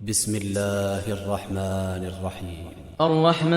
بسم الله الرحمن الرحيم. الرحمن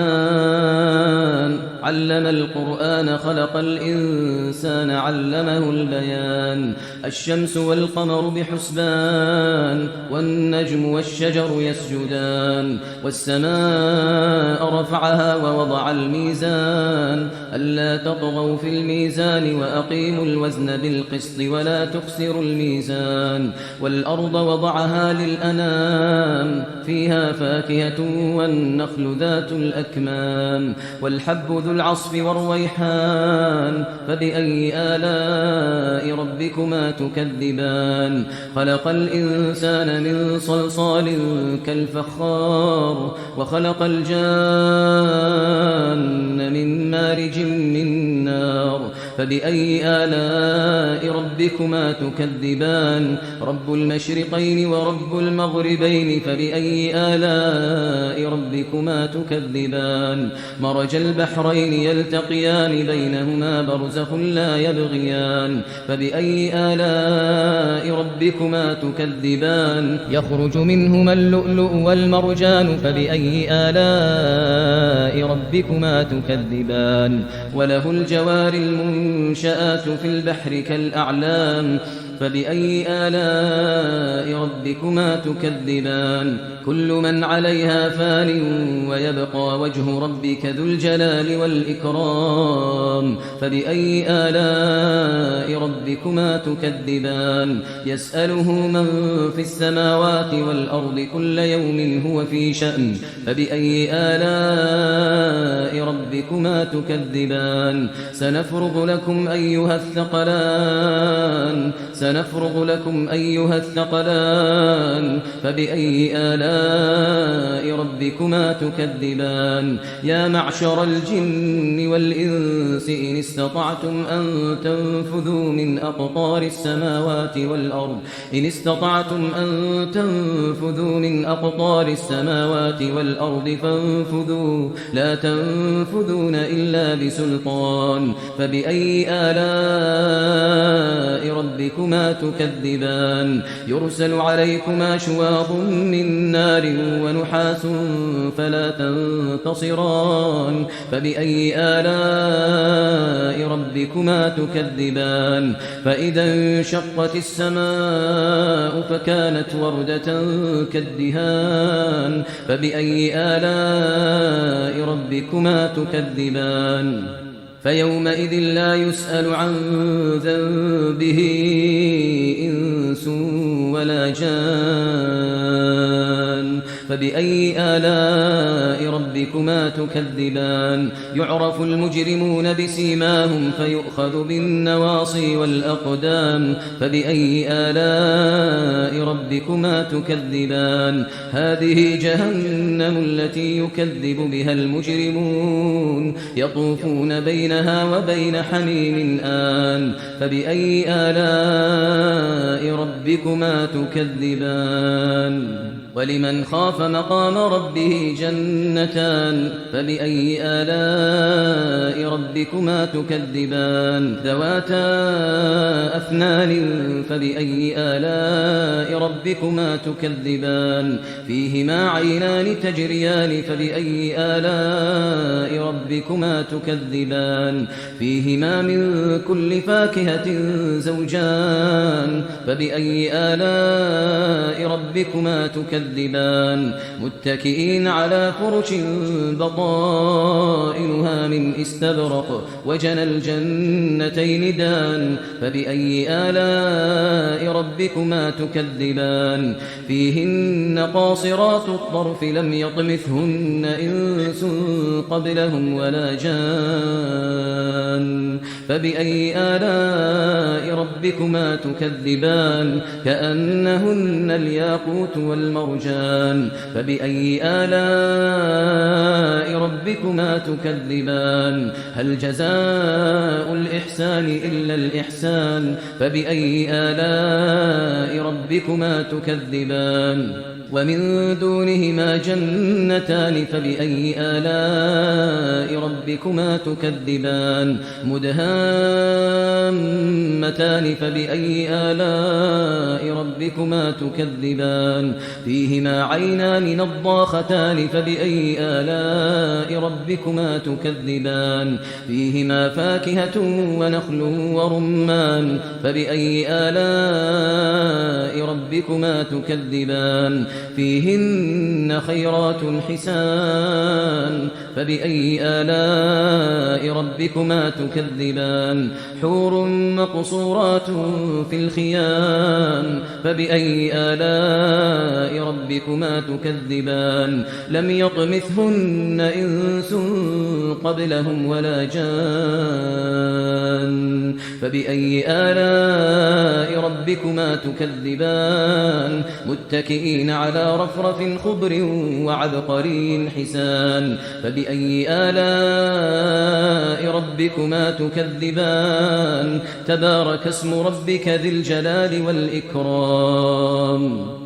علم القرآن خلق الإنسان علمه البيان. الشمس والقمر بحسبان والنجم والشجر يسجدان والسماء رفعها ووضع الميزان ألا تطغوا في الميزان وأقيموا الوزن بالقسط ولا تخسروا الميزان والأرض وضعها للأنام فيها فاكهة والنخل ذات الأكمام والحب ذو العصف والريحان فبأي آلاء ربكما تكذبان. خلق الإنسان من صلصال كالفخار وخلق الجان من مارج من نار فبأي آلاء ربكما تكذبان. رب المشرقين ورب المغربين فبأي آلاء ربكما تكذبان. مرج البحرين يلتقيان بينهما برزخ لا يبغيان فبأي آلاء ربكما تكذبان. يخرج منهما اللؤلؤ والمرجان فبأي آلاء ربكما تكذبان. وله الجوار المنشآت في البحر كالأعلام فبأي آلاء ربكما تكذبان. كل من عليها فان ويبقى وجه ربك ذو الجلال والإكرام فبأي آلاء ربكما تكذبان. يسأله من في السماوات والأرض كل يوم هو في شأن فبأي آلاء ربكما تكذبان. سنفرغ لكم أيها الثقلان فبأي آلاء ربكما تكذبان. يا معشر الجن والإنس إن استطعتم أن تنفذوا من أقطار السماوات والأرض فانفذوا لا تنفذون إلا بسلطان فبأي آلاء ربكما تكذبان. يرسل عليكما شواظ من نار ونحاس فلا تنتصران فبأي آلاء ربكما تكذبان. فإذا انشقت السماء فكانت وردة كالدهان فبأي آلاء ربكما تكذبان. فيومئذ لا يسأل عن ذنبه إنس ولا جان فبأي آلاء ربكما تكذبان. يعرف المجرمون بسيماهم فيؤخذ بالنواصي والأقدام فبأي آلاء ربكما تكذبان. هذه جهنم التي يكذب بها المجرمون يطوفون بينها وبين حميم آن فبأي آلاء ربكما تكذبان. ولمن خاف مقام ربه جنتان فبأي آلاء ربكما تكذبان. ذواتا أفنان فبأي آلاء ربكما تكذبان. فيهما عينان تجريان فبأي آلاء ربكما تكذبان. فيهما من كل فاكهة زوجان فبأي آلاء ربكما تكذبان. متكئين على فرش بطائنها من استبرق وجنى الجنتين دان فبأي آلاء ربكما تكذبان. فيهن قاصرات الطرف لم يطمثهن إنس قبلهم ولا جان فبأي آلاء ربكما تكذبان. كأنهن الياقوت والمرجان فبأي آلاء ربكما تكذبان هل جزاء الإحسان إلا الإحسان فبأي آلاء ربكما تكذبان ومن دونهما جنتان فبأي آلاء ربكما تكذبان مدهامتان فبأي آلاء ربكما تكذبان فيهما عينان نضاختان فبأي آلاء ربكما تكذبان فيهما فاكهة ونخل ورمان فبأي آلاء ربكما تكذبان فيهن خيرات حسان فبأي آلاء ربكما تكذبان حور مقصورات في الخيام فبأي آلاء ربكما تكذبان لم يطمثهن إنس قبلهم ولا جان فبأي آلاء ربكما تكذبان متكئين على رفرف خضر وعبقري حسان فبأي آلاء ربكما تكذبان تبارك اسم ربك ذي الجلال والإكرام